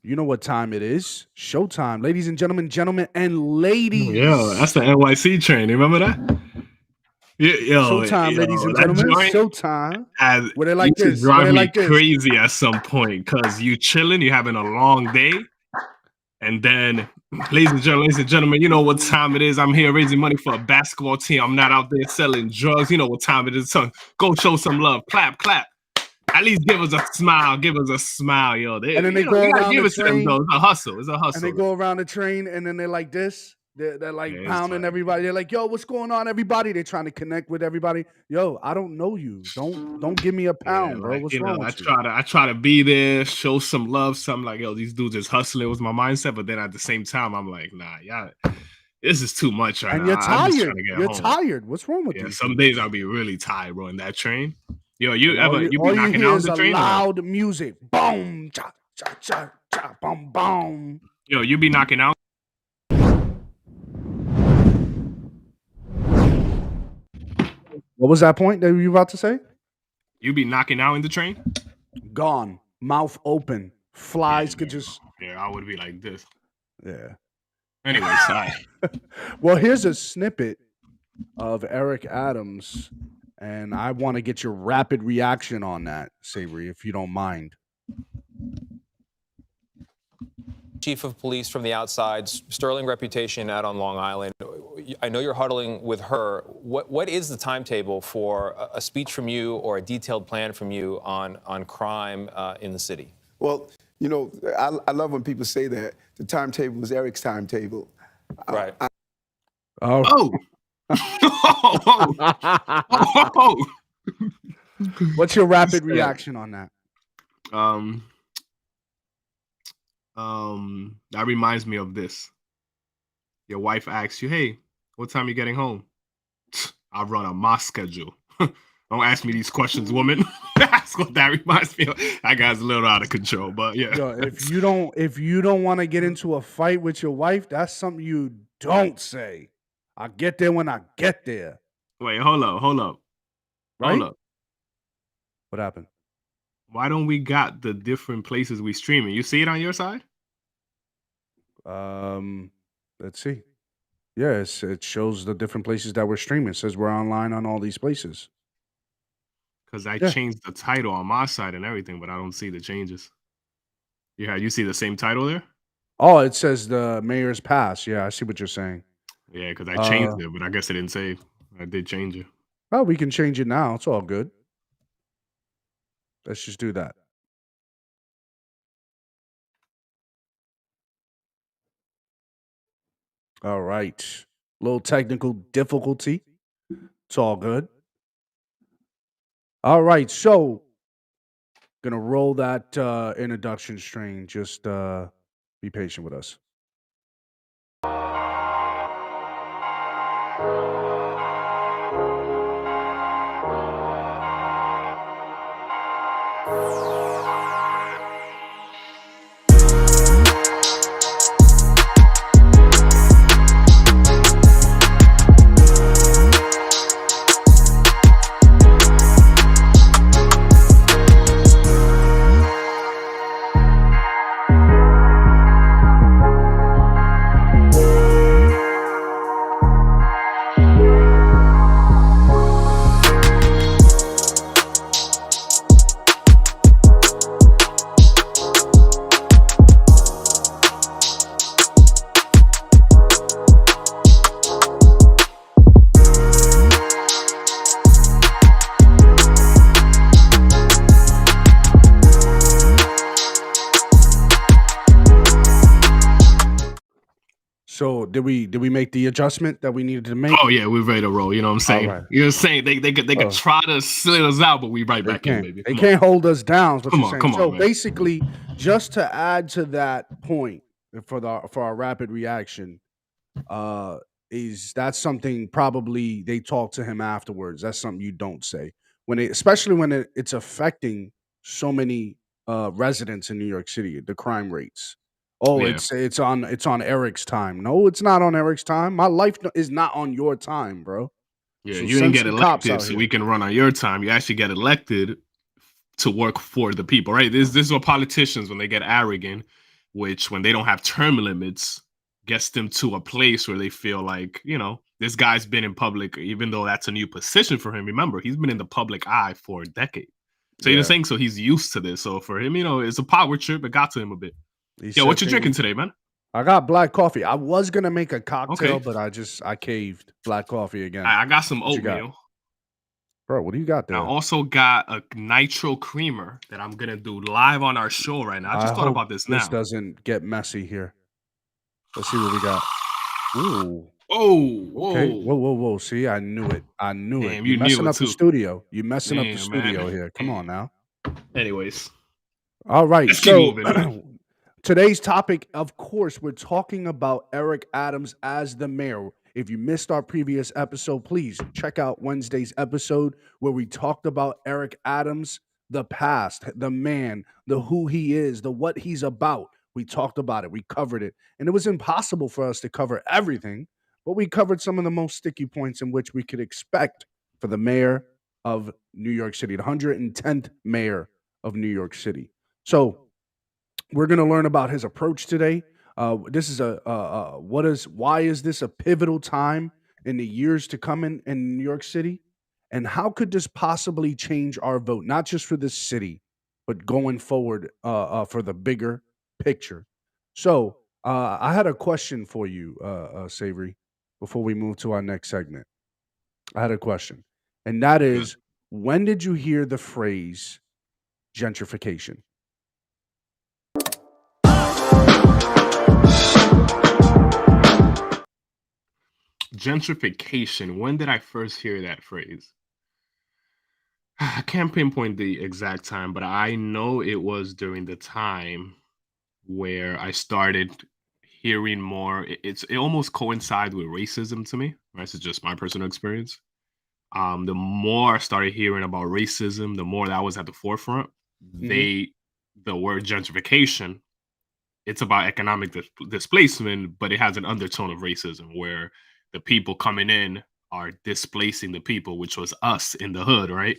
You know what time it is. Showtime. Ladies and gentlemen and Yo, that's ladies. the NYC train. You remember that? Showtime, ladies and That gentlemen. joint Showtime. has Where they like used to this. Where drive they me like this. crazy at some point because you chilling, you having a long day, and then, ladies and gentlemen, you know what time it is. I'm here raising money for a basketball team. I'm not out there selling drugs. You know what time it is. So go show some love. Clap, clap. At least give us a smile. Give us a smile, yo. And then they You go gotta around give the it to them though. train. It's a hustle. It's a And they hustle. go around the train and then they're like this. They're Yeah, like it's pounding like, everybody. They're like, yo, what's going on, everybody? They're trying to connect with everybody. Yo, I don't know you. Don't give me a yeah, pound, bro. like What's wrong I with you? try to be there, show some love, something like, yo, these dudes is hustling was my mindset. But then at the same time, I'm like, nah, yeah, this is too much right And now. you're I'm just trying tired. to get You're home. tired. What's wrong with Yeah, these some days dudes? I'll be really tired, bro, in that train. Yo, you And ever you be all you knocking hear out in is the a train or no? loud music. Boom, cha, cha, cha, cha, boom, boom. Yo, you be knocking out. What was that point that you were about to say? You be knocking out in the train. Gone, mouth open. Yeah, Flies could just I would be like this. yeah. Anyway, sorry. Well, here's a snippet of Eric Adams, and I want to get your rapid reaction on that, Savory, if you don't mind. Chief of police from the outside, sterling reputation out on Long Island. I know you're huddling with her. What is the timetable for a speech from you or a detailed plan from you on crime in the city? Well, you know, I love when people say that the timetable is Eric's timetable. Right. Oh. Oh. What's your rapid reaction on that? That reminds me of this. Your wife asks you, "Hey, what time are you getting home?" I run on my schedule. Don't ask me these questions, woman. That's what that reminds me of. That guy's a little out of control, but yeah. Yo, if you don't want to get into a fight with your wife, that's something you don't say. I get there when I get there. Wait, hold up. Right? Hold up. What happened? Why don't we got the different places we streaming? You see it on your side? Let's see. Yes, it shows the different places that we're streaming. It says we're online on all these places. Because I Yeah. changed the title on my side and everything, but I don't see the changes. Yeah, you see the same title there? Oh, it says the mayor's pass. Yeah, I see what you're saying. Yeah, because I changed it, but I guess it didn't save. I did change it. Well, we can change it now. It's all good. Let's just do that. All right. Little technical difficulty. It's all good. All right. So, gonna roll that introduction string. Just be patient with us. So did we make the adjustment that we needed to make? Oh yeah, we're ready to roll. You know what I'm saying? Right. You're saying they could try to sit us out, but we right back in, baby. They can't hold us down. Is what Come you're on, saying. come on, So man. basically, just to add to that point for our rapid reaction, is that's something probably they talk to him afterwards. That's something you don't say especially when it's affecting so many residents in New York City, the crime rates. Oh, Yeah. it's on Eric's time. No, it's not on Eric's time. My life is not on your time, bro. Yeah, So you send didn't get some cops elected out so here. we can run on your time. You actually get elected to work for the people, right? This is what politicians, when they get arrogant, which when they don't have term limits, gets them to a place where they feel like, this guy's been in public, even though that's a new position for him. Remember, he's been in the public eye for a decade. So you're Yeah. saying, so he's used to this. So for him, it's a power trip. It got to him a bit. He Yo, what said you drinking today, man? I got black coffee. I was gonna make a cocktail, Okay. but I caved. Black coffee again. I got some What you got? oatmeal. Bro, what do you got And I there? also got a nitro creamer that I'm gonna do live on our show right now. I just thought hope about this this now. doesn't get messy here. Let's see what we got. Ooh. Oh, Okay. whoa. Whoa. See, I knew it. I knew it. Damn, You you knew messing it up the too. studio. You messing up the Damn, studio man. here. Come on now. Anyways, All right. let's keep moving, man. Today's topic, of course, we're talking about Eric Adams as the mayor. If you missed our previous episode, please check out Wednesday's episode where we talked about Eric Adams, the past, the man, the who he is, the what he's about. We talked about it. We covered it. And it was impossible for us to cover everything, but we covered some of the most sticky points in which we could expect for the mayor of New York City, the 110th mayor of New York City. So we're going to learn about his approach today. This is why is this a pivotal time in the years to come in New York City? And how could this possibly change our vote, not just for this city, but going forward for the bigger picture? So I had a question for you, Savory, before we move to our next segment. I had a question, and that is, when did you hear the phrase gentrification? Gentrification. When did I first hear that phrase? I can't pinpoint the exact time, but I know it was during the time where I started hearing more. It almost coincides with racism to me. Right? This is just my personal experience. The more I started hearing about racism, the more that was at the forefront. Mhm. The word gentrification, it's about economic displacement, but it has an undertone of racism where the people coming in are displacing the people, which was us in the hood, right?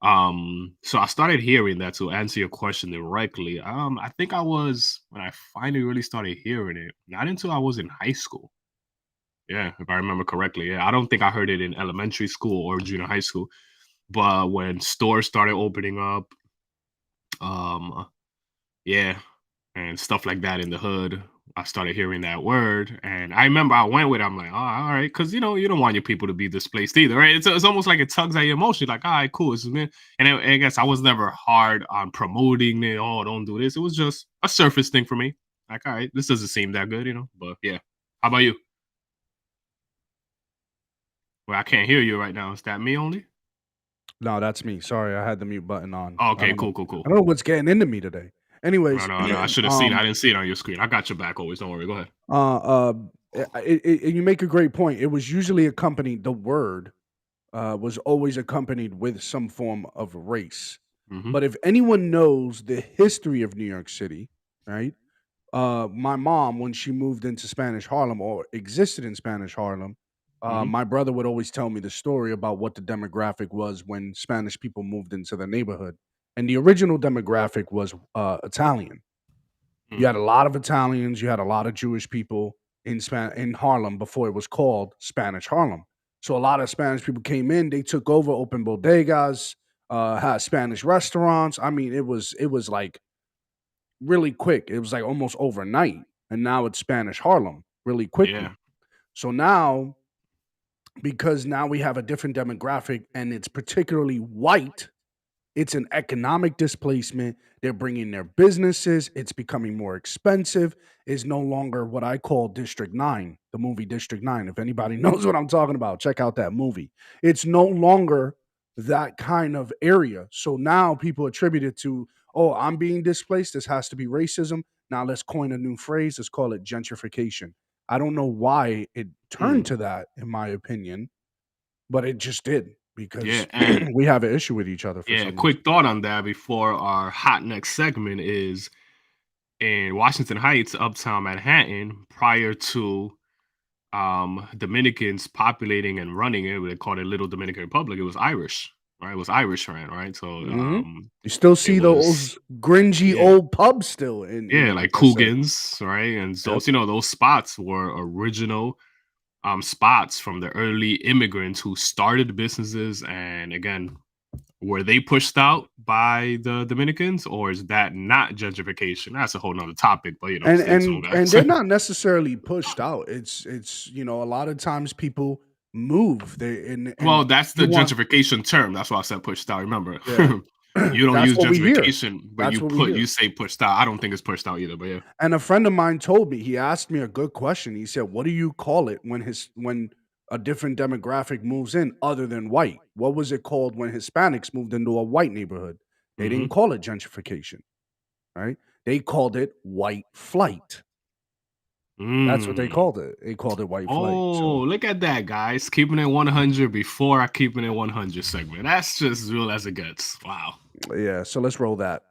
So I started hearing that. To answer your question directly, I think I was, when I finally really started hearing it, not until I was in high school. Yeah, if I remember correctly. Yeah, I don't think I heard it in elementary school or junior high school, but when stores started opening up, um, yeah, and stuff like that in the hood, I started hearing that word, and I remember I went with it. I'm like, oh, all right, because you don't want your people to be displaced either, right? It's almost like it tugs at your emotion, like, all right, cool, this is me. And I guess I was never hard on promoting it. Oh, don't do this. It was just a surface thing for me. Like, all right, this doesn't seem that good, But yeah, how about you? Well, I can't hear you right now. Is that me only? No, that's me. Sorry, I had the mute button on. Oh, I okay, don't know. cool. I don't know what's getting into me today. No, Anyways, no, I should have seen it. I didn't see it on your screen. I got your back always. Don't worry. Go ahead. uh, you make a great point. It was usually accompanied. The word was always accompanied with some form of race. Mm-hmm. But if anyone knows the history of New York City, right? My mom, when she moved into Spanish Harlem or existed in Spanish Harlem, Mhm. my brother would always tell me the story about what the demographic was when Spanish people moved into the neighborhood. And the original demographic was Italian. You Mm. had a lot of Italians, you had a lot of Jewish people in Harlem before it was called Spanish Harlem. So a lot of Spanish people came in, they took over, opened bodegas, had Spanish restaurants. I mean, it was like really quick. It was like almost overnight. And now it's Spanish Harlem really quickly. Yeah. So now, because now we have a different demographic and it's particularly white, it's an economic displacement. They're bringing their businesses. It's becoming more expensive. Is no longer what I call District 9, the movie District 9. If anybody knows what I'm talking about, check out that movie. It's no longer that kind of area. So now people attribute it to, oh, I'm being displaced. This has to be racism. Now let's coin a new phrase. Let's call it gentrification. I don't know why it turned Mm. to that, in my opinion, but it just did Yeah. because And we have an issue with each other for yeah, some reason. quick thought on that before our hot next segment is in Washington Heights, uptown Manhattan, prior to Dominicans populating and running it, they called it Little Dominican Republic. It was Irish. right? It was Irishman, right? So You still it see was those gringy yeah, old pubs still in yeah, like USA. Coogan's, right? And Yep. those, those spots were original spots from the early immigrants who started businesses. And again, were they pushed out by the Dominicans, or is that not gentrification? That's a whole nother topic, but And stay tuned, and and guys. they're not necessarily pushed out. It's a lot of times people move. They and Well, that's the you want gentrification term. That's why I said pushed out. Remember, yeah. you don't That's use what we hear. gentrification, but That's what we you hear. say pushed out. I don't think it's pushed out either, but yeah. And a friend of mine told me, he asked me a good question. He said, "What do you call it when a different demographic moves in other than white? What was it called when Hispanics moved into a white neighborhood? They hmm didn't call it gentrification, right? They called it white flight. That's what they Mm. called it. They called it white flight. Oh, So, look at that, guys. Keeping it 100 before I keeping it 100 segment. That's just real as it gets. Wow. yeah, so let's roll that.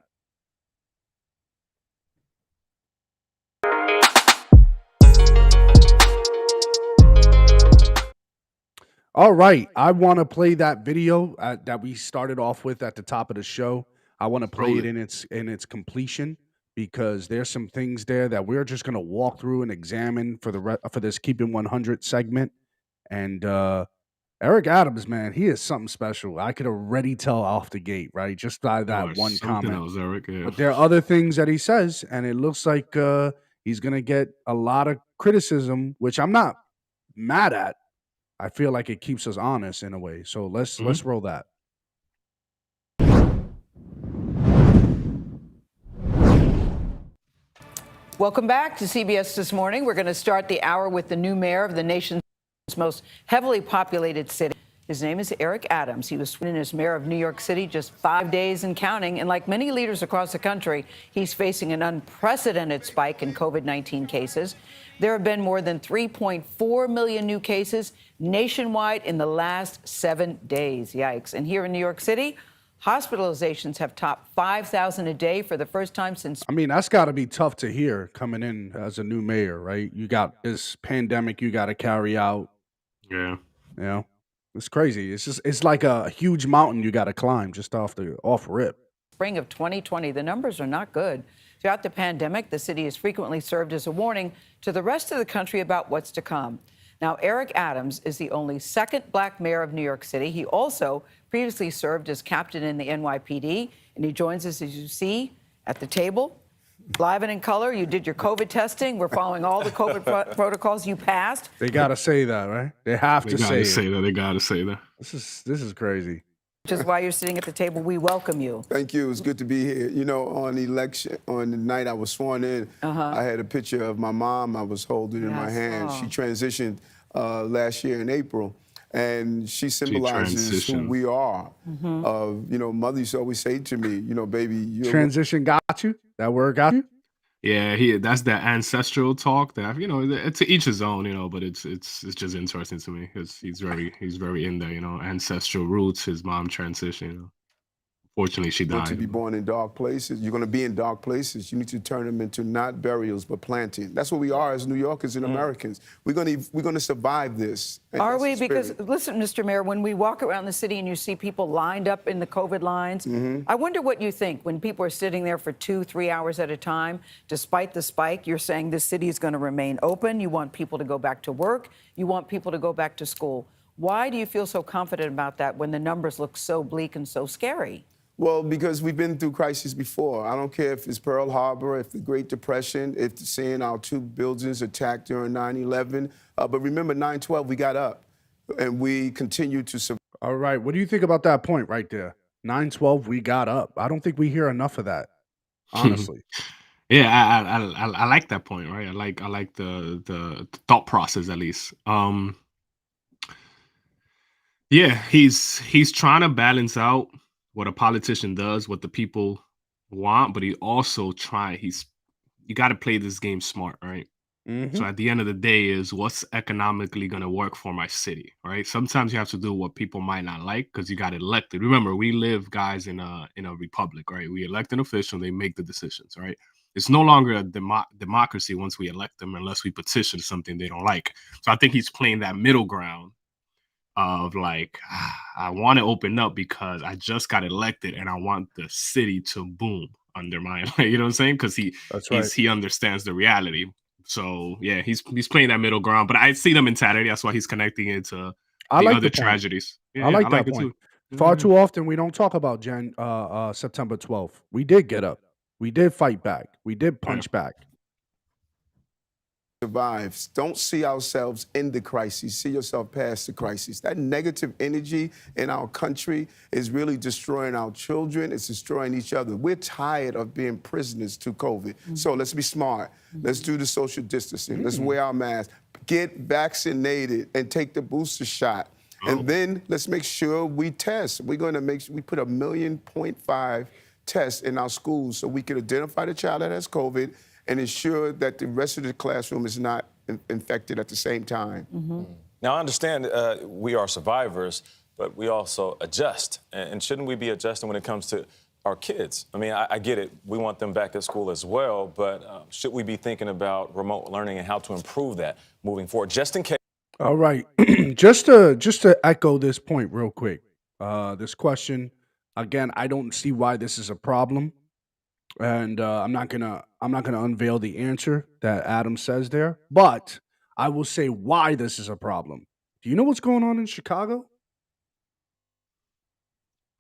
All right, I want to play that video that we started off with at the top of the show. I want to play Roll it it. in its completion because there's some things there that we're just going to walk through and examine for for this keeping 100 segment. And Eric Adams, man, he is something special. I could already tell off the gate, right, just by You that are one something comment. else, Eric. Yeah. But there are other things that he says, and it looks like he's going to get a lot of criticism, which I'm not mad at. I feel like it keeps us honest in a way. So Mhm. let's roll that. Welcome back to CBS This Morning. We're going to start the hour with the new mayor of the nation's most heavily populated city. His name is Eric Adams. He was sworn in as mayor of New York City just 5 days and counting. And like many leaders across the country, he's facing an unprecedented spike in COVID-19 cases. There have been more than 3.4 million new cases nationwide in the last 7 days. Yikes. And here in New York City, hospitalizations have topped 5,000 a day for the first time since. I mean, that's got to be tough to hear coming in as a new mayor, right? You got this pandemic you got to carry out. Yeah. You know, it's crazy. It's like a huge mountain you got to climb just off rip. Spring of 2020. The numbers are not good. Throughout the pandemic, the city has frequently served as a warning to the rest of the country about what's to come. Now, Eric Adams is the only second black mayor of New York City. He also previously served as captain in the NYPD, and he joins us, as you see, at the table. Live and in color, you did your COVID testing. We're following all the COVID protocols you passed. They got to say that, right? They have They to gotta say say it. that. They gotta say that. This is crazy. Which is why you're sitting at the table. We welcome you. Thank you. It's good to be here. On the night I was sworn in, I had a picture of my mom I was holding in my Yes. hand. Oh. She transitioned last year in April, and she symbolizes who transitioned. we are. Mother used to always say to me, baby, you're Transition got you? That word got you? Yeah, that's that ancestral talk that to each his own, but it's just interesting to me because he's very in there, ancestral roots. His mom transition. Fortunately, she going to died. be born in dark places. You're going to be in dark places. You need to turn them into not burials, but planting. That's what we are as New Yorkers and Americans. We're going to survive this. And Are that's we? the Because, spirit. listen, Mr. Mayor, when we walk around the city and you see people lined up in the COVID lines, I wonder what you think when people are sitting there for 2-3 hours at a time. Despite the spike, you're saying this city is going to remain open. You want people to go back to work. You want people to go back to school. Why do you feel so confident about that when the numbers look so bleak and so scary? Well, because we've been through crises before. I don't care if it's Pearl Harbor, if the Great Depression, if seeing our two buildings attacked during 9/11. But remember, 9/12, we got up and we continued to survive. All right. What do you think about that point right there? 9/12, we got up. I don't think we hear enough of that, honestly. Yeah, I like that point, right? I like the thought process at least. Yeah, he's trying to balance out what a politician does, what the people want, but he also you got to play this game smart, right? Mm-hmm. So at the end of the day is what's economically going to work for my city, right? Sometimes you have to do what people might not like because you got elected. Remember, we live, guys, in a republic, right? We elect an official, they make the decisions, right? It's no longer a democracy once we elect them unless we petition something they don't like. So I think he's playing that middle ground of like, I want to open up because I just got elected and I want the city to boom under my, you know what I'm saying? Because That's right. he understands the reality. So yeah, he's playing that middle ground. But I see the mentality. That's why he's connecting it to I the like other the point. tragedies. I Yeah, I like like that it point. too. Far Yeah. too often we don't talk about September 12th. We did get up. We did fight back. We did punch back. Survives. Don't see ourselves in the crisis. See yourself past the crisis. That negative energy in our country is really destroying our children. It's destroying each other. We're tired of being prisoners to COVID. So let's be smart. Let's do the social distancing. Let's wear our masks. Get vaccinated and take the booster shot. And then let's make sure we test. We're going to make sure we put 1.5 million tests in our schools so we can identify the child that has COVID and ensure that the rest of the classroom is not infected at the same time. Now, I understand we are survivors, but we also adjust. And shouldn't we be adjusting when it comes to our kids? I mean, I get it. We want them back at school as well, but should we be thinking about remote learning and how to improve that moving forward, just in case? All right. just to echo this point real quick. This question, again, I don't see why this is a problem. And I'm not gonna unveil the answer that Adam says there, but I will say why this is a problem. Do you know what's going on in Chicago?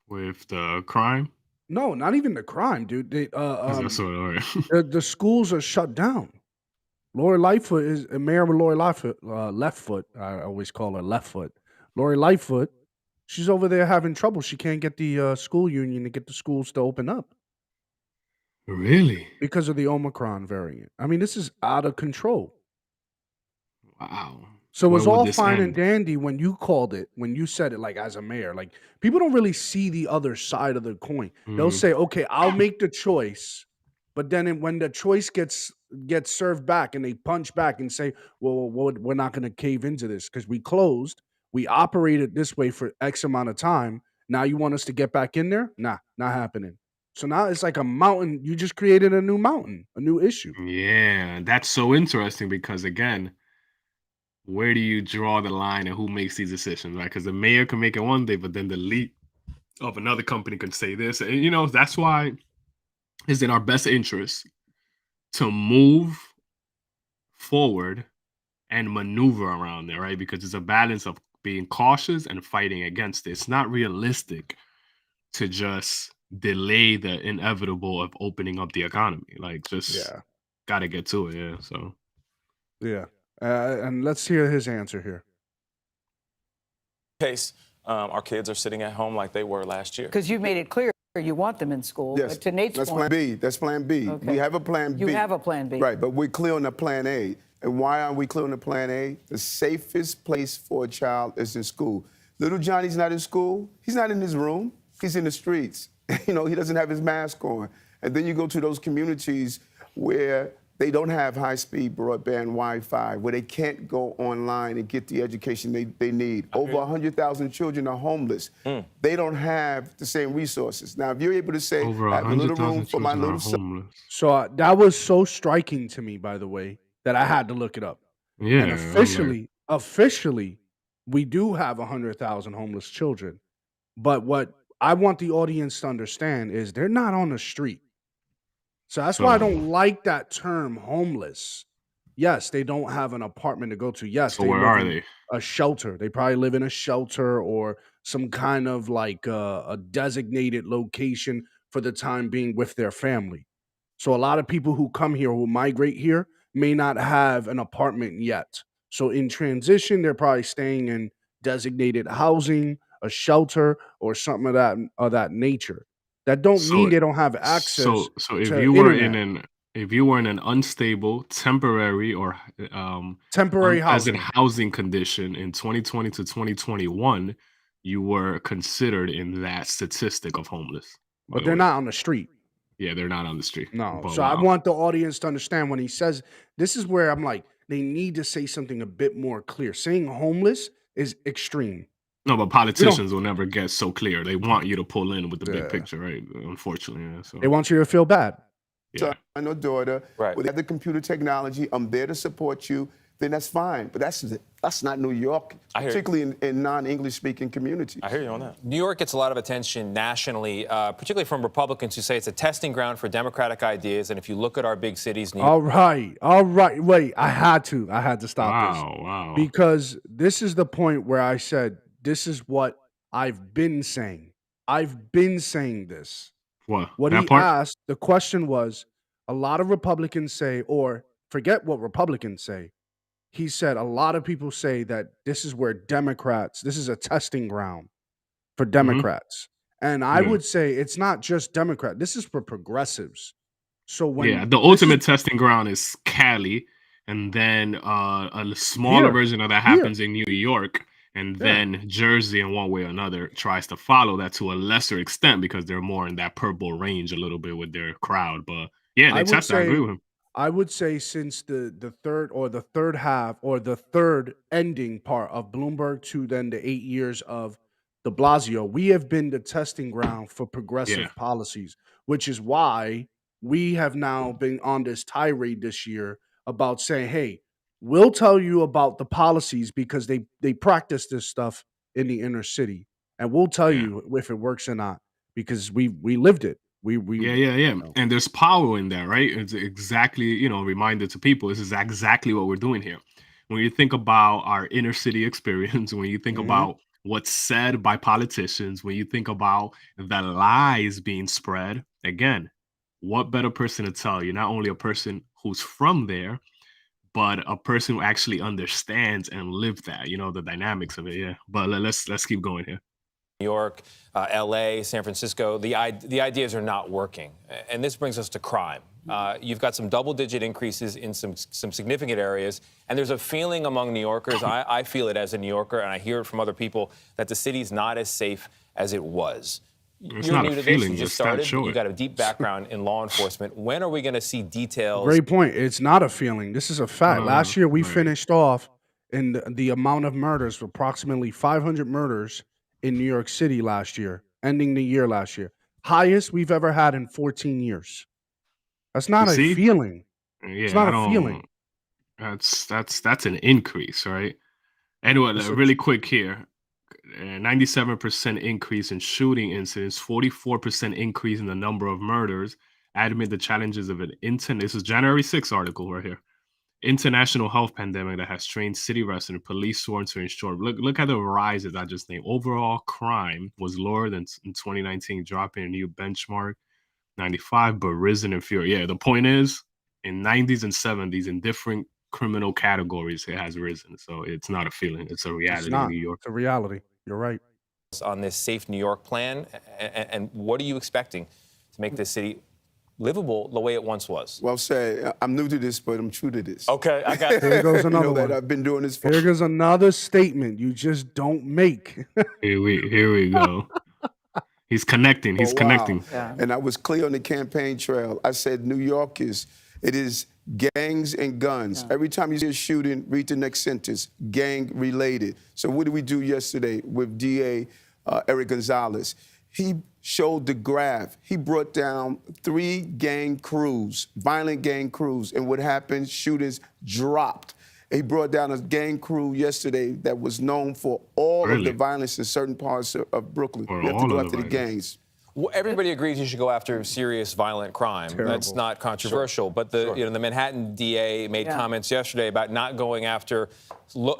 With the crime. No, not even the crime, dude. The schools are shut down. Lori Lightfoot is Mayor Lori Lightfoot. Leftfoot, I always call her Leftfoot. Lori Lightfoot. She's over there having trouble. She can't get the school union to get the schools to open up. Really? Because of the Omicron variant. I mean, this is out of control. Wow. So it was Where would all this fine and end? dandy when you called it, when you said it, like as a mayor. Like people don't really see the other side of the coin. They'll say, "Okay, I'll make the choice," but then when the choice gets served back and they punch back and say, "Well, we're not going to cave into this because we closed, we operated this way for X amount of time. Now you want us to get back in there? Nah, not happening." So now it's like a mountain. You just created a new mountain, a new issue. Yeah, that's so interesting because again, where do you draw the line and who makes these decisions, right? Because the mayor can make it one day, but then the lead of another company can say this. And, you know, that's why it's in our best interest to move forward and maneuver around there, right? Because it's a balance of being cautious and fighting against it. It's not realistic to just delay the inevitable of opening up the economy. Like, just got to get to it. Yeah. So, yeah. And let's hear his answer here. Case, our kids are sitting at home like they were last year. Because you made it clear you want them in school. Yes, But to Nate's that's point, plan B. That's plan B. Okay. We have a plan B. You have a plan B. Right, but we're clear on the plan A. And why aren't we clear on the plan A? The safest place for a child is in school. Little Johnny's not in school. He's not in his room. He's in the streets. You know, he doesn't have his mask on. And then you go to those communities where they don't have high-speed broadband Wi-Fi, where they can't go online and get the education they need. Over 100,000 children are homeless. They don't have the same resources. Now, if you're able to say, over I have a little 100,000 room for my children are little son. homeless. So that was so striking to me, by the way, that I had to look it up. Yeah. And officially, we do have 100,000 homeless children. But what I want the audience to understand is they're not on the street. So that's why I don't like that term homeless. Yes, they don't have an apartment to go to. Yes, So they where live are in they? a shelter. They probably live in a shelter or some kind of like a designated location for the time being with their family. So a lot of people who come here, who migrate here, may not have an apartment yet. So in transition, they're probably staying in designated housing, a shelter, or something of that nature. That don't mean So they don't have access so if to you were internet. if you were in an unstable, temporary or Temporary as in housing. housing condition in 2020 to 2021, you were considered in that statistic of homeless. by But the they're way. not on the street. Yeah, they're not on the street. No. But So I wow. want the audience to understand when he says this is where I'm like, they need to say something a bit more clear. Saying homeless is extreme. No, but politicians will never get so clear. They want you to pull in with the big picture, right? Unfortunately, yeah. So They want you to feel bad. yeah. Son or daughter, Right. with the computer technology, I'm there to support you. then that's fine. But that's not New York, I hear you. particularly in non-English speaking communities. I hear you on that. New York gets a lot of attention nationally, particularly from Republicans who say it's a testing ground for Democratic ideas. And if you look at our big cities, New York. All right. Wait, I had to stop this Wow. because this is the point where I said this is what I've been saying. I've been saying this. What That he part? asked, the question was, a lot of Republicans say, or forget what Republicans say. He said a lot of people say that this is where this is a testing ground for Democrats. And I Yeah. would say it's not just Democrat. This is for progressives. So when Yeah, the this ultimate is testing ground is Cali, and then a smaller here, version of that here, happens in New York, and yeah. then Jersey, in one way or another, tries to follow that to a lesser extent because they're more in that purple range a little bit with their crowd. But yeah, I they would test. I agree say with him. I would say since the third half or the third ending part of Bloomberg to then the 8 years of de Blasio, we have been the testing ground for Yeah, progressive policies, which is why we have now been on this tirade this year about saying, hey, we'll tell you about the policies because they practice this stuff in the inner city. And we'll tell yeah. you if it works or not because we lived it. We Yeah. And there's power in that, right? It's exactly, reminder to people, this is exactly what we're doing here. When you think about our inner city experience, when you think Mhm. about what's said by politicians, when you think about the lies being spread, again, what better person to tell you? Not only a person who's from there, but a person who actually understands and lived that, the dynamics of it. Yeah. But let's keep going here. New York, LA, San Francisco, the ideas are not working. And this brings us to crime. You've got some double-digit increases in some significant areas, and there's a feeling among New Yorkers, I feel it as a New Yorker, and I hear it from other people, that the city's not as safe as it was. It's You're not new a to feeling, this, you just the stats started, show you it. got a deep background in law enforcement. When are we going to see details? Great point. It's not a feeling. This is a fact. Last year, we Right. finished off in the amount of murders, approximately 500 murders in New York City last year, ending the year last year. Highest we've ever had in 14 years. That's You not a see? feeling. It's Yeah, not I a feeling. don't. That's an increase, right? Anyway, It's a, really quick here. 97% increase in shooting incidents, 44% increase in the number of murders, amid the challenges of an this is January 6th article right here. International health pandemic that has strained city residents, police sworn to ensure. Look at the rises I just named. Overall crime was lower than in 2019, dropping a new benchmark, 95, but risen in fear. Yeah, the point is, in 90s and 70s, in different criminal categories, it has risen. So it's not a feeling; it's a it's reality in not. New York. It's a reality. You're right. On this Safe New York plan, and what are you expecting to make this city livable the way it once was? Well said. I'm new to this, but I'm true to this. Okay, I got Here goes You another know that one. I've been doing this for. Here goes another statement you just don't make. Here we go. He's connecting. He's Oh, wow. connecting. Yeah. And I was clear on the campaign trail. I said New York it is gangs and guns. Every time you see a shooting, read the next sentence, gang related. So what did we do yesterday with DA Eric Gonzalez? He showed the graph. He brought down 3 gang crews, violent gang crews, and what happened? Shootings dropped. He brought down a gang crew yesterday that was known for all of Really? the violence in certain parts of Brooklyn. For We have to all go of after the the violence. gangs. Well, everybody agrees you should go after serious violent crime. That's Terrible. not controversial. But the Manhattan DA made comments yesterday about not going after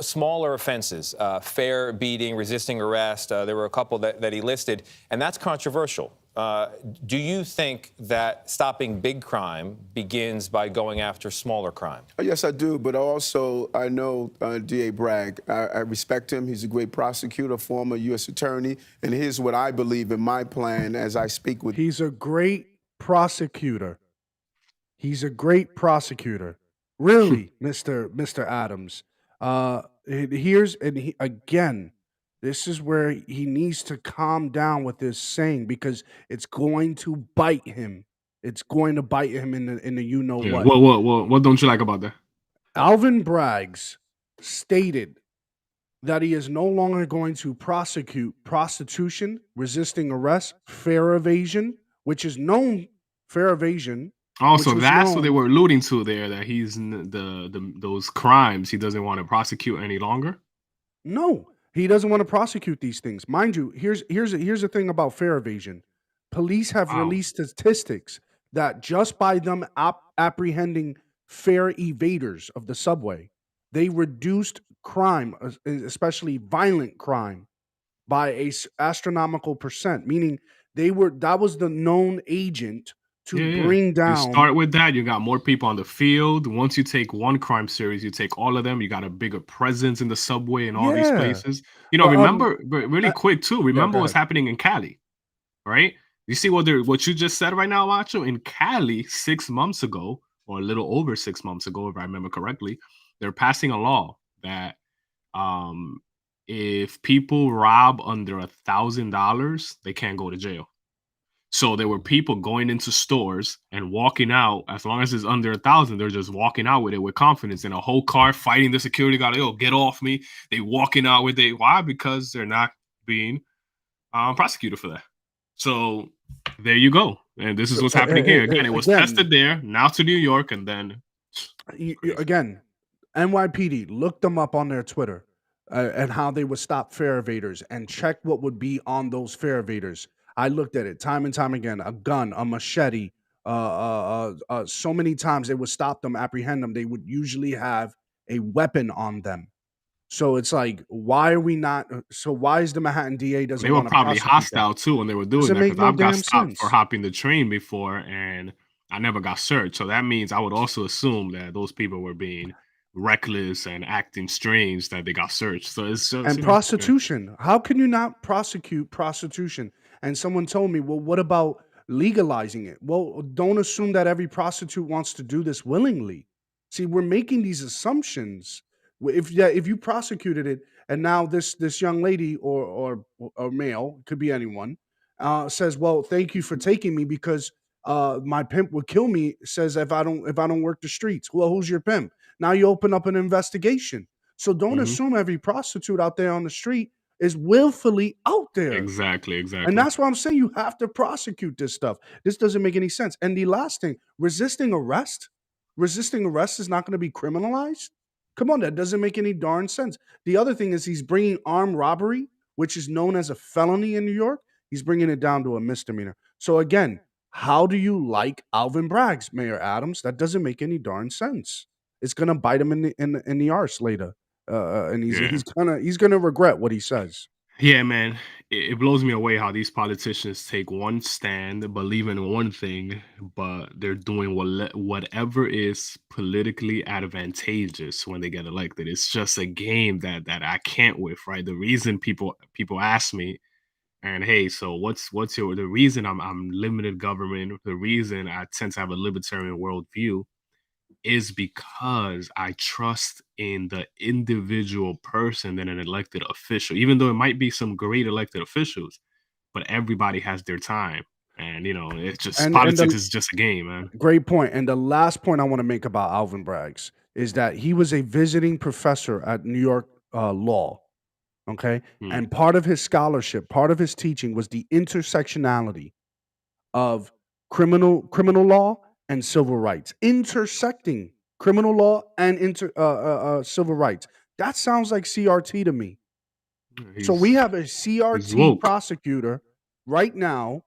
smaller offenses, fair beating, resisting arrest. There were a couple that he listed, and that's controversial. Do you think that stopping big crime begins by going after smaller crime? Yes, I do, but also I know DA Bragg. I respect him. He's a great prosecutor, former U.S. attorney, and here's what I believe in my plan as I speak with. He's a great prosecutor. He's a great prosecutor. Really, Mr. Adams. Again, this is where he needs to calm down with this saying because it's going to bite him. It's going to bite him in the you know Yeah. what. What don't you like about that? Alvin Braggs stated that he is no longer going to prosecute prostitution, resisting arrest, fair evasion, which is known fair evasion which Also, was that's what they known. were alluding to there. That he's those crimes he doesn't want to prosecute any longer. No, he doesn't want to prosecute these things. Mind you, here's the thing about fare evasion. Police have Wow. released statistics that just by them apprehending fare evaders of the subway, they reduced crime, especially violent crime, by a astronomical percent. Meaning that was the known agent to Yeah, yeah. bring You down. start with that, you got more people on the field. Once you take one crime series, you take all of them. You got a bigger presence in the subway and all these Yeah, places. You know, but remember, but really uh, quick too. yeah, Remember go what's ahead. happening in Cali, right? You see what you just said right now, Macho? In Cali, 6 months ago, or a little over 6 months ago, if I remember correctly, they're passing a law that um, if people rob under $1,000, they can't go to jail. So there were people going into stores and walking out. As long as it's under 1,000, they're just walking out with it with confidence in a whole car, fighting the security guard. Yo, get off me! They walking out with it. Why? Because they're not being prosecuted for that. So there you go. And this is what's happening here. Again, it was Again, tested there, now to New York, and then crazy. again, NYPD, look them up on their Twitter and how they would stop fare evaders and check what would be on those fare evaders. I looked at it time and time again: a gun, a machete. So many times they would stop them, apprehend them. They would usually have a weapon on them. So it's like, why are we not? So why is the Manhattan DA They doesn't were want to probably prosecute that? hostile too when they were doing Doesn't that make because no I've got damn stopped for sense. hopping the train before and I never got searched. So that means I would also assume that those people were being reckless and acting strange that they got searched. So it's just, And prostitution. How can you not prosecute prostitution? And someone told me, well, what about legalizing it? Well, don't assume that every prostitute wants to do this willingly. See, we're making these assumptions. If you prosecuted it, and now this young lady or male, could be anyone, says, well, thank you for taking me because my pimp would kill me. Says if I don't work the streets. Well, who's your pimp? Now you open up an investigation. So don't Mhm. assume every prostitute out there on the street is willfully out there. Exactly, And exactly. that's why I'm saying you have to prosecute this stuff. This doesn't make any sense. And the last thing, resisting arrest is not going to be criminalized. Come on, that doesn't make any darn sense. The other thing is he's bringing armed robbery, which is known as a felony in New York. He's bringing it down to a misdemeanor. So again, how do you like Alvin Bragg's Mayor Adams? That doesn't make any darn sense. It's gonna bite him in the arse later, and he's Yeah. he's gonna regret what he says. Yeah, man. It blows me away how these politicians take one stand, believe in one thing, but they're doing whatever is politically advantageous when they get elected. It's just a game that I can't with, right? The reason people ask me, and hey, so what's the reason I'm limited government? The reason I tend to have a libertarian worldview is because I trust in the individual person than an elected official, even though it might be some great elected officials, but everybody has their time. And it's just And politics the is just a game, man. great point. And the last point I want to make about Alvin Braggs is that he was a visiting professor at New York law. Okay, Hmm. and part of his scholarship, part of his teaching was the intersectionality of criminal law and civil rights, intersecting criminal law and civil rights. That sounds like CRT to me. So we He's have a he's CRT woke. prosecutor right now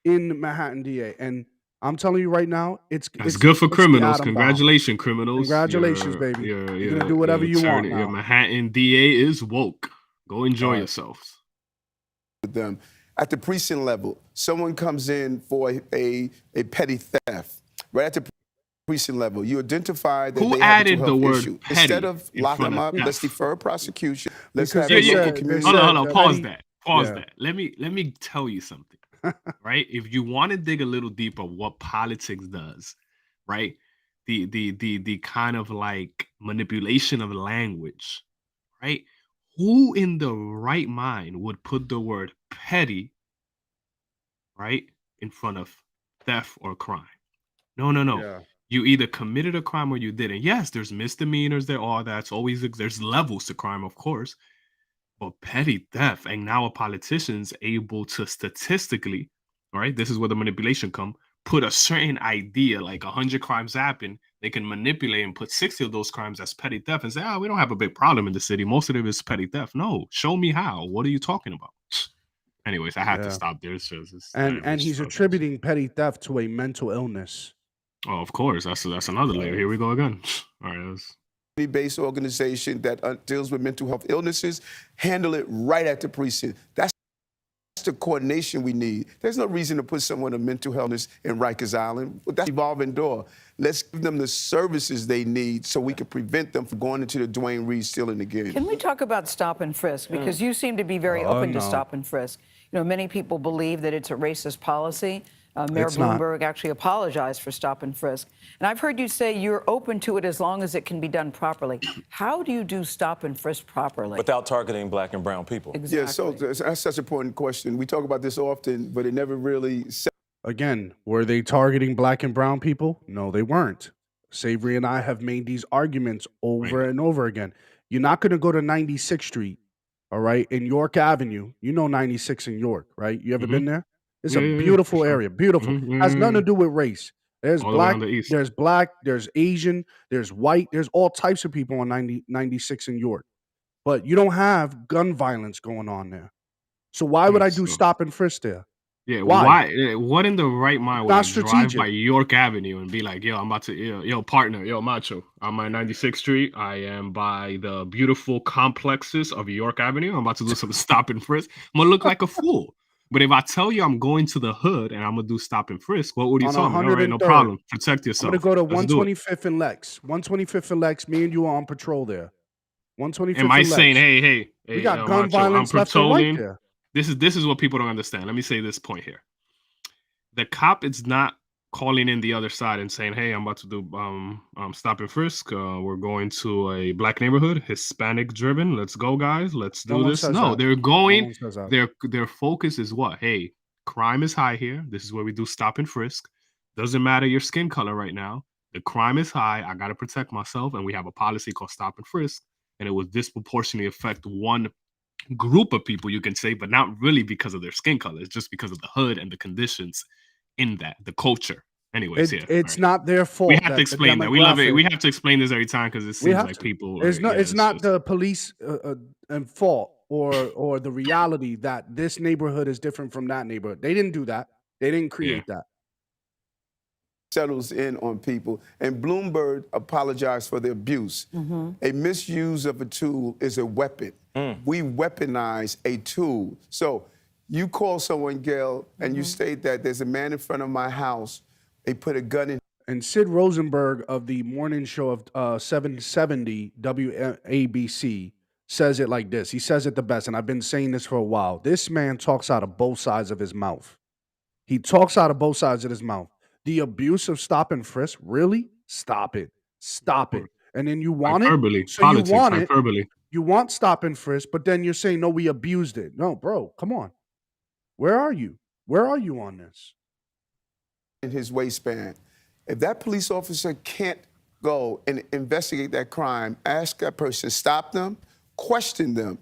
in Manhattan DA, and I'm telling you right now, it's That's it's good for it's the criminals. atom bomb. Congratulations, criminals. Congratulations, Your baby. your You're gonna your do your whatever you want attorney, your now. Manhattan DA is woke. Go enjoy All right. yourselves. With them. At the precinct level, someone comes in for a petty theft. Right at the precinct level, you identify that Who they have a mental added the health word issue. Instead petty of in locking front them of up, let's theft? defer prosecution. Let's Because have Yeah, a they yeah. local said they community. Hold on, said hold on. that Pause petty. that. Pause Yeah. that. Let me tell you something. Right? If you want to dig a little deeper, what politics does, right? The kind of like manipulation of language, right? Who in the right mind would put the word petty, right, in front of theft or crime? No, no, no. Yeah. You either committed a crime or you didn't. Yes, there's misdemeanors. There are. That's always there's levels to crime, of course. But petty theft, and now a politician's able to statistically, all right, this is where the manipulation come, put a certain idea, like 100 crimes happen, they can manipulate and put 60 of those crimes as petty theft and say, we don't have a big problem in the city. Most of it is petty theft. No, show me how. What are you talking about? Anyways, I had to Yeah. stop there. It's just, And he's attributing petty theft to a mental illness. Oh, of course. That's another layer. Here we go again. All right. Based organization that deals with mental health illnesses, handle it right at the precinct. That's the coordination we need. There's no reason to put someone with mental illness in Rikers Island. That's evolving door. Let's give them the services they need so we can prevent them from going into the Dwayne Reed stealing again. Can we talk about stop and frisk? Because you seem to be very open to stop and frisk. You know, many people believe that it's a racist policy. Mayor Bloomberg actually apologized for stop and frisk. And I've heard you say you're open to it as long as it can be done properly. How do you do stop and frisk properly? Without targeting black and brown people. Exactly. Yeah, so that's such an important question. We talk about this often, but it never really... Again, were they targeting black and brown people? No, they weren't. Savory and I have made these arguments over and over again. You're not going to go to 96th Street, all right, in York Avenue. You know 96 in York, right? You ever been there? It's a beautiful area. Beautiful. Has nothing to do with race. There's black, there's Asian, there's white, there's all types of people on 96 in York. But you don't have gun violence going on there. So why would I do stop and frisk there? Yeah, why? What in the right mind would I drive strategic. by York Avenue and be like, yo, I'm about to, yo, partner, yo, macho, I'm on 96th Street. I am by the beautiful complexes of York Avenue. I'm about to do some stop and frisk. I'm going to look like a fool. But if I tell you I'm going to the hood and I'm going to do stop and frisk, what would you tell me? All right, no problem. Protect yourself. I'm going to go to 125th and Lex. 125th and Lex, me and you are on patrol there. 125th Am I saying, hey, we got gun violence left and right there. This is what people don't understand. Let me say this point here. The cop is not calling in the other side and saying, hey, I'm about to do stop and frisk. We're going to a black neighborhood, Hispanic driven. Let's go, guys. Let's do this. No, they're going. Their focus is what? Hey, crime is high here. This is where we do stop and frisk. Doesn't matter your skin color right now. The crime is high. I got to protect myself. And we have a policy called stop and frisk. And it will disproportionately affect one group of people, you can say, but not really because of their skin color. It's just because of the hood and the conditions in that, the culture. Anyways, it's not their fault. We have to explain that. We love it. We have to explain this every time because it seems like people. It's not the police and fault or the reality that this neighborhood is different from that neighborhood. They didn't do that. They didn't create that. Settles in on people, and Bloomberg apologized for the abuse. A misuse of a tool is a weapon. We weaponize a tool. So you call someone, Gail, and you state that there's a man in front of my house. They put a gun in. And Sid Rosenberg of the morning show of 770 WABC says it like this. He says it the best, and I've been saying this for a while. This man talks out of both sides of his mouth. He talks out of both sides of his mouth. The abuse of stop and frisk, really? Stop it. Stop it. And then you want hyperbole. it. So Politics, you want hyperbole. it. You want stop and frisk, but then you're saying, no, we abused it. No, bro, come on. Where are you? Where are you on this? In his waistband. If that police officer can't go and investigate that crime, ask that person, stop them, question them,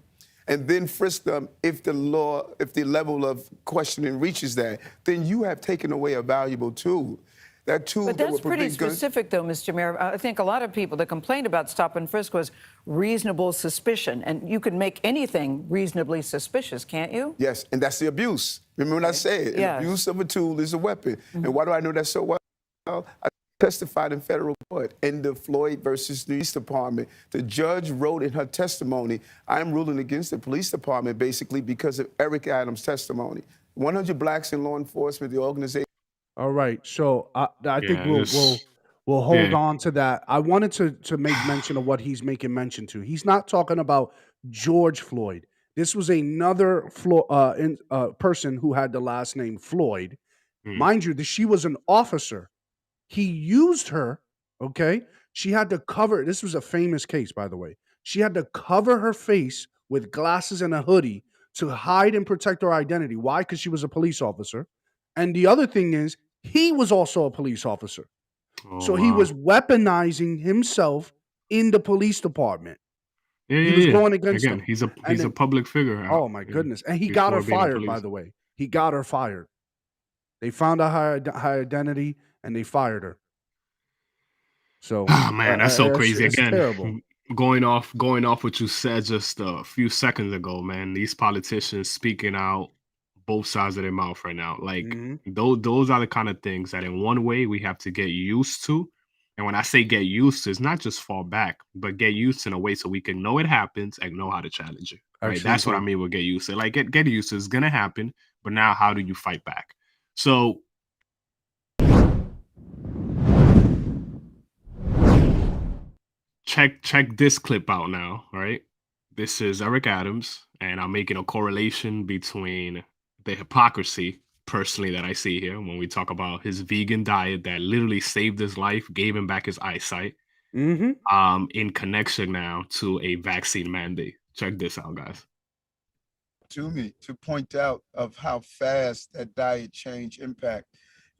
and then frisk them if the level of questioning reaches that, then you have taken away a valuable tool. That tool. But that's pretty specific, though, Mr. Mayor. I think a lot of people that complained about stop and frisk was reasonable suspicion, and you can make anything reasonably suspicious, can't you? Yes, and that's the abuse. Remember what I said? Yes. Abuse of a tool is a weapon. And why do I know that so well? I testified in federal court in the Floyd versus Police Department. The judge wrote in her testimony, I'm ruling against the police department basically because of Eric Adams' testimony. 100 blacks in law enforcement, the organization. All right, so I think we'll hold on to that. I wanted to make mention of what he's making mention to. He's not talking about George Floyd. This was another person who had the last name Floyd. Mind you, she was an officer. He used her, okay? She had to cover, this was a famous case, by the way. She had to cover her face with glasses and a hoodie to hide and protect her identity. Why? Because she was a police officer. And the other thing is, he was also a police officer. So he was weaponizing himself in the police department. He was going against them. He's a public figure. Oh, my goodness. And he got her fired, by the way. He got her fired. They found out her identity and they fired her. So, Oh man, that's so crazy. it's Again, terrible. going off what you said just a few seconds ago, man. These politicians speaking out both sides of their mouth right now. Like Mhm. those are the kind of things that in one way we have to get used to. And when I say get used to, it's not just fall back, but get used to in a way so we can know it happens and know how to challenge it. Right. Excellent That's what I point. mean with get used to. Like get used to, it's gonna happen, but now how do you fight back? So check this clip out now, right? This is Eric Adams, and I'm making a correlation between the hypocrisy personally that I see here when we talk about his vegan diet that literally saved his life, gave him back his eyesight, Mhm. in connection now to a vaccine mandate. Check this out, guys. To me to point out of how fast that diet change impact.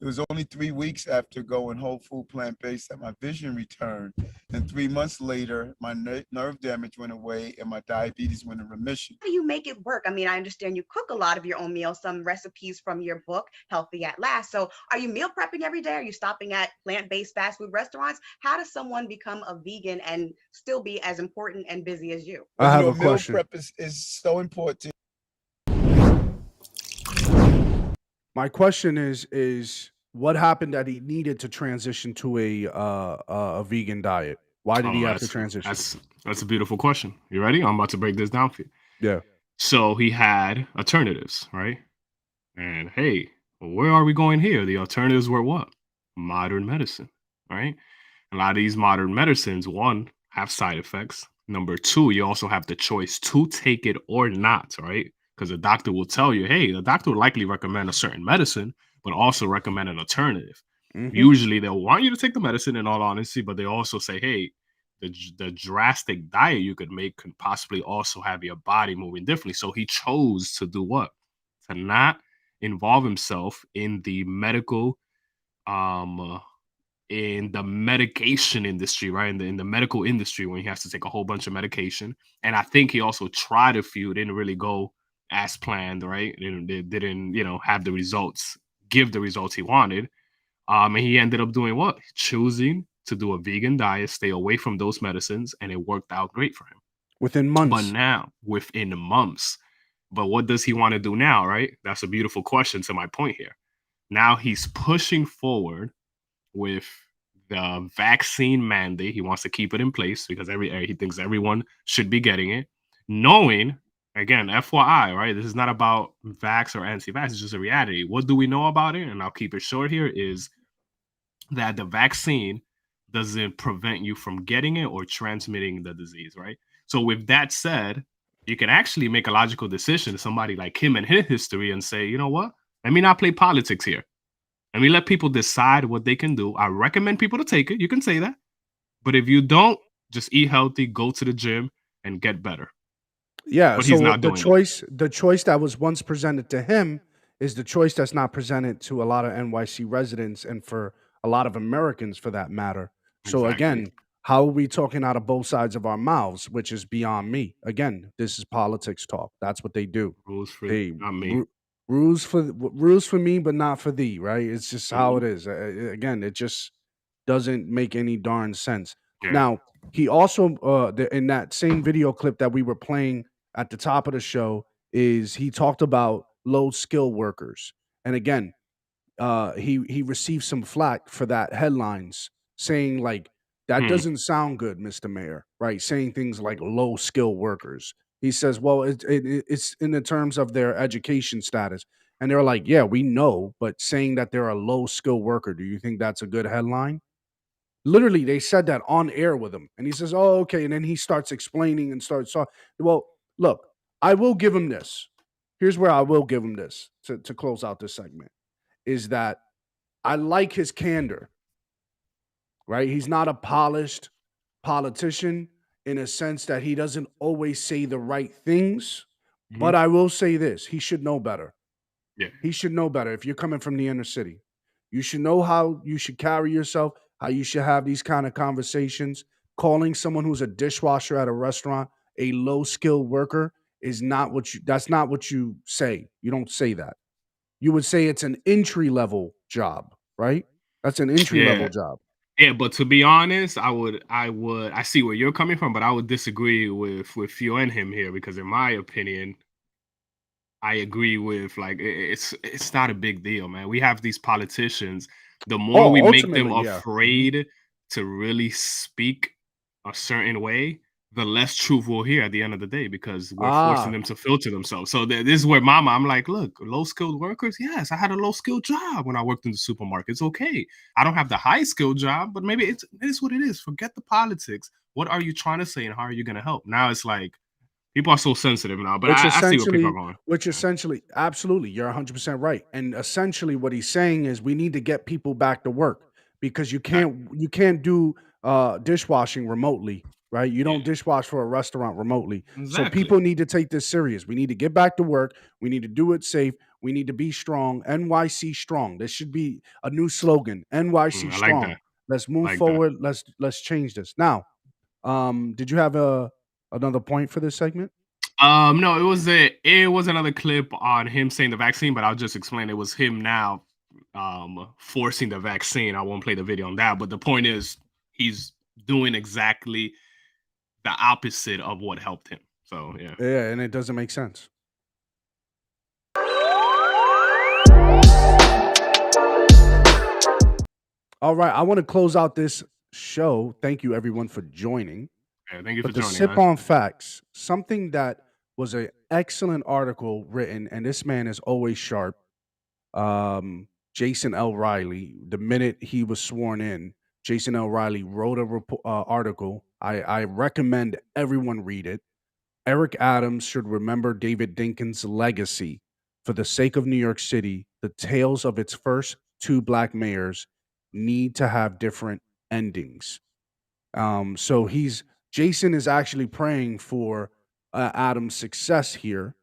It was only 3 weeks after going whole food plant-based that my vision returned, and 3 months later my nerve damage went away and my diabetes went in remission. How do you make it work? I mean, I understand you cook a lot of your own meals, some recipes from your book, Healthy at Last. So are you meal prepping every day? Are you stopping at plant-based fast food restaurants? How does someone become a vegan and still be as important and busy as you? I have a meal question. prep is so important. My question is what happened that he needed to transition to a vegan diet? Why did he have to transition? That's a beautiful question. You ready? I'm about to break this down for you. Yeah. So he had alternatives, right? And hey, where are we going here? The alternatives were what? Modern medicine, right? A lot of these modern medicines, one, have side effects. Number two, you also have the choice to take it or not, right? Because the doctor will tell you, hey, the doctor will likely recommend a certain medicine, but also recommend an alternative. Mhm. Usually they'll want you to take the medicine in all honesty, but they also say, hey, the drastic diet you could make could possibly also have your body moving differently. So he chose to do what? To not involve himself in the medical in the medication industry, right? In the medical industry when he has to take a whole bunch of medication. And I think he also tried a few, didn't really go as planned, right? They didn't, have the results, give the results he wanted. And he ended up doing what? Choosing to do a vegan diet, stay away from those medicines, and it worked out great for him. Within But months. now, within months, but what does he want to do now, right? That's a beautiful question to my point here. Now he's pushing forward with the vaccine mandate. He wants to keep it in place because he thinks everyone should be getting it, knowing, again, FYI, right? This is not about vax or anti-vax. It's just a reality. What do we know about it? And I'll keep it short here is that the vaccine doesn't prevent you from getting it or transmitting the disease, right? So with that said, you can actually make a logical decision, somebody like him and his history, and say, you know what? Let me not play politics here. Let me let people decide what they can do. I recommend people to take it. You can say that. But if you don't, just eat healthy, go to the gym, and get better. Yeah, But he's so not the doing it. the choice that was once presented to him is the choice that's not presented to a lot of NYC residents and for a lot of Americans for that matter. So Exactly. again, how are we talking out of both sides of our mouths, which is beyond me? Again, this is politics talk. That's what they do. Rules for They not me. rules for me, but not for thee. Right? It's just how Mhm. it is. Again, it just doesn't make any darn sense. Yeah. Now, he also in that same video clip that we were playing at the top of the show is he talked about low skill workers. And again, he received some flack for that headlines saying like that Hmm. doesn't sound good, Mr. Mayor, right? Saying things like low skill workers. He says, well, it's in the terms of their education status. And they're like, yeah, we know, but saying that they're a low skill worker, do you think that's a good headline? Literally, they said that on air with him. And he says, oh, okay. And then he starts explaining and starts talking. Well, look, I will give him this. Here's where I will give him this to close out this segment is that I like his candor, right? He's not a polished politician in a sense that he doesn't always say the right things. Mhm. But I will say this he should know better. Yeah. He should know better if you're coming from the inner city. You should know how you should carry yourself, how you should have these kind of conversations. Calling someone who's a dishwasher at a restaurant a low skilled worker is not what you that's not what you say. You don't say that. you would say it's an entry level job, right? That's an entry level Yeah. job. Yeah, but to be honest, I see where you're coming from, but I would disagree with you and him here because in my opinion, I agree with like it's not a big deal, man. We have these politicians. The more we Oh, make them ultimately, yeah. afraid to really speak a certain way, the less truth we'll hear at the end of the day because we're forcing Ah, them to filter themselves. So this is where I'm like, look, low skilled workers. Yes, I had a low skilled job when I worked in the supermarket. It's okay. I don't have the high skilled job, but maybe it is what it is. Forget the politics. What are you trying to say and how are you going to help? Now it's like people are so sensitive now, but which I see where people are essentially, going. which Yeah. essentially, absolutely, you're 100% right. And essentially, what he's saying is we need to get people back to work because you can't do dishwashing remotely, right? You don't Yeah, dishwash for a restaurant remotely. So exactly. people need to take this serious. We need to get back to work. We need to do it safe. We need to be strong. NYC strong. This should be a new slogan. NYC I like strong. that. Let's move Like that. forward. Let's change this. Now, did you have another point for this segment? No, it was another clip on him saying the vaccine, but I'll just explain it was him now forcing the vaccine. I won't play the video on that, but the point is he's doing exactly the opposite of what helped him. So yeah. Yeah, and it doesn't make sense. All right, I want to close out this show. Thank you, everyone, for joining. Yeah, thank you for But the joining, sip guys. on facts, something that was an excellent article written, and this man is always sharp. Jason L. Riley, the minute he was sworn in, Jason L. Riley wrote a article. I recommend everyone read it. Eric Adams should remember David Dinkins' legacy. For the sake of New York City, the tales of its first two black mayors need to have different endings. So Jason is actually praying for Adam's success here,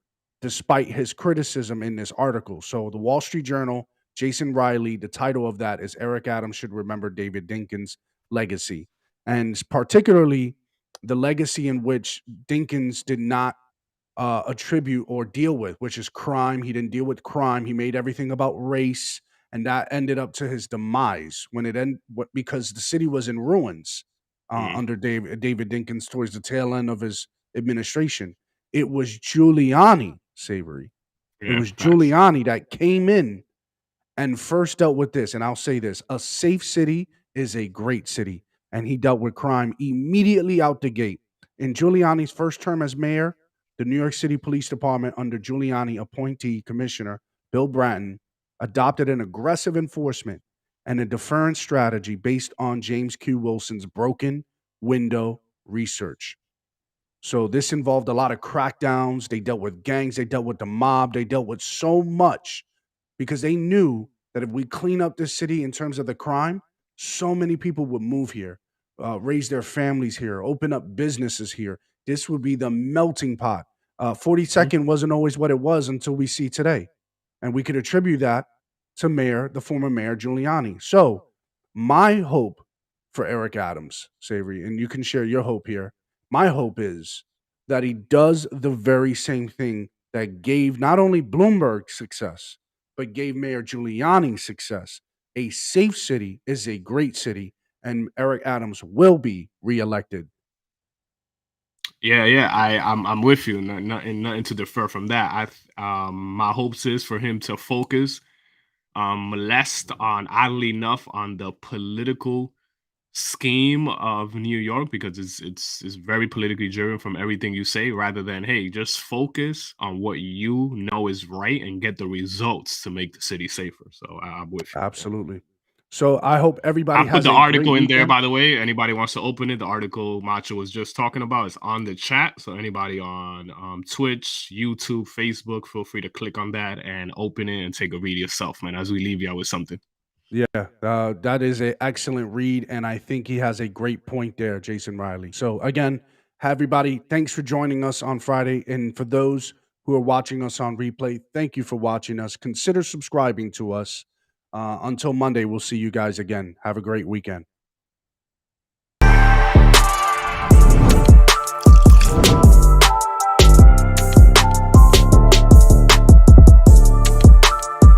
despite his criticism in this article. So the Wall Street Journal, Jason Riley, the title of that is Eric Adams should remember David Dinkins' legacy, and particularly the legacy in which Dinkins did not attribute or deal with, which is crime. He didn't deal with crime. He made everything about race, and that ended up to his demise when because the city was in ruins Mhm. under David Dinkins towards the tail end of his administration. It was Giuliani, Savory. It Yeah, was facts. Giuliani that came in and first dealt with this. And I'll say this: a safe city is a great city, and he dealt with crime immediately out the gate. In Giuliani's first term as mayor, the New York City Police Department, under Giuliani appointee Commissioner Bill Bratton, adopted an aggressive enforcement and a deference strategy based on James Q. Wilson's broken window research. So this involved a lot of crackdowns. They dealt with gangs, they dealt with the mob, they dealt with so much because they knew that if we clean up this city in terms of the crime, so many people would move here, raise their families here, open up businesses here. This would be the melting pot. Mhm. 42nd wasn't always what it was until we see today. And we could attribute that to the former mayor Giuliani. So my hope for Eric Adams, Savory, and you can share your hope here. My hope is that he does the very same thing that gave not only Bloomberg success, but gave Mayor Giuliani success. A safe city is a great city, and Eric Adams will be reelected. Yeah, yeah. I'm with you. Nothing to defer from that. My hopes is for him to focus less on, oddly enough, on the political scheme of New York because it's very politically driven from everything you say, rather than hey, just focus on what you know is right and get the results to make the city safer. So I'm with you. Yeah. Absolutely. So I hope I everybody put has the a great article in there, weekend. by the way. Anybody wants to open it, the article Macho was just talking about is on the chat. So anybody on Twitch, YouTube, Facebook, feel free to click on that and open it and take a read yourself, man, as we leave y'all with something. Yeah, that is an excellent read, and I think he has a great point there, Jason Riley. So again, everybody, thanks for joining us on Friday, and for those who are watching us on replay, thank you for watching us. Consider subscribing to us. Until Monday, we'll see you guys again. Have a great weekend.